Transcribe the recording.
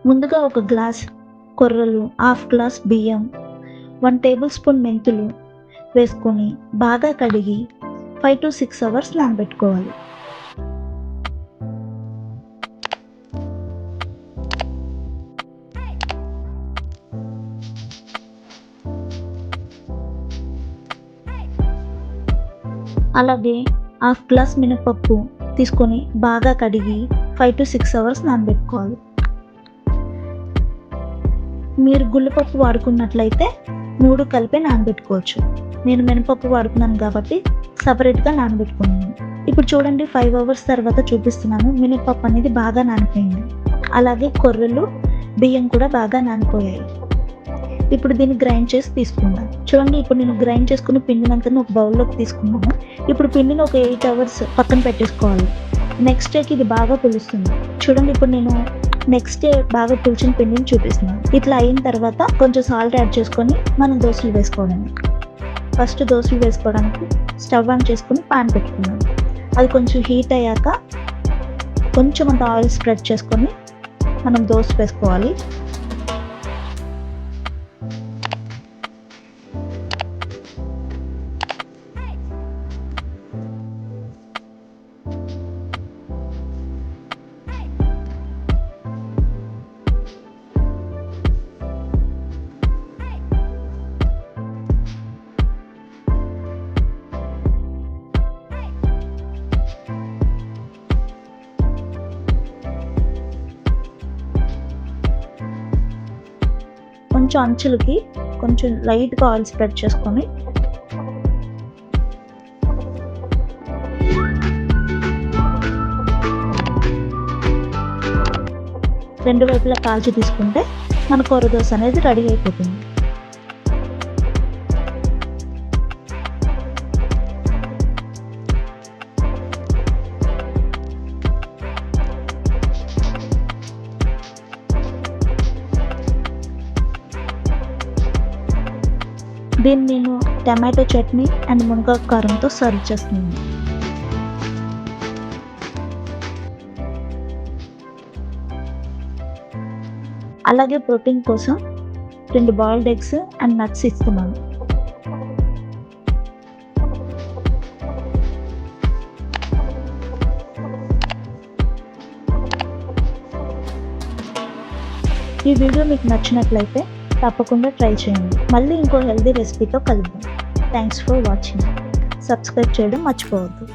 ముందుగా ఒక గ్లాస్ కొర్రలు, హాఫ్ గ్లాస్ బియ్యం, 1 టేబుల్ స్పూన్ మెంతులు వేసుకొని బాగా కడిగి 5 to 6 అవర్స్ నానబెట్టుకోవాలి. అలాగే హాఫ్ గ్లాస్ మినపప్పు తీసుకొని బాగా కడిగి 5 to 6 అవర్స్ నానబెట్టుకోవాలి. మీరు గుళ్ళపప్పు వాడుకున్నట్లయితే 3 కలిపి నానబెట్టుకోవచ్చు. నేను మినపప్పు వాడుకున్నాను కాబట్టి సపరేట్గా నానబెట్టుకున్నాను. ఇప్పుడు చూడండి, 5 అవర్స్ తర్వాత చూపిస్తున్నాను. మినపప్పు అనేది బాగా నానిపోయింది. అలాగే కొర్రలు, బియ్యం కూడా బాగా నానిపోయాయి. ఇప్పుడు దీన్ని గ్రైండ్ చేసి తీసుకుందాం. చూడండి, ఇప్పుడు నేను గ్రైండ్ చేసుకుని పిండినంతా ఒక బౌల్లోకి తీసుకున్నాను. ఇప్పుడు పిండిని ఒక 8 అవర్స్ పక్కన పెట్టేసుకోవాలి. నెక్స్ట్ డేకి ఇది బాగా పులుస్తుంది. చూడండి, ఇప్పుడు నేను నెక్స్ట్ డే బాగా పులిచిన పిండిని చూపిస్తున్నాను. ఇట్లా అయిన తర్వాత కొంచెం సాల్ట్ యాడ్ చేసుకొని మనం దోశలు వేసుకోవడానికి. ఫస్ట్ దోశలు వేసుకోవడానికి స్టవ్ ఆన్ చేసుకుని పాన్ పెట్టుకున్నాను. అది కొంచెం హీట్ అయ్యాక కొంచెం అంత ఆయిల్ స్ప్రెడ్ చేసుకొని మనం దోశ వేసుకోవాలి. కొంచెం అంచులకి కొంచెం లైట్గా ఆయిల్ స్ప్రెడ్ చేసుకొని రెండు వైపులా కాల్చి తీసుకుంటే మన కొర్ర దోశ అనేది రెడీ అయిపోతుంది. దీన్ని నేను టమాటో చట్నీ అండ్ మునగాకు కారంతో సర్వ్ చేస్తున్నాను. అలాగే ప్రోటీన్ కోసం 2 బాయిల్డ్ ఎగ్స్ అండ్ నట్స్ ఇస్తున్నాను. ఈ వీడియో మీకు నచ్చినట్లయితే తప్పకుండా ట్రై చేయండి. మళ్ళీ ఇంకో హెల్దీ రెసిపీతో కలుద్దాం. Thanks for watching. సబ్స్క్రైబ్ చేయడం మర్చిపోవద్దు.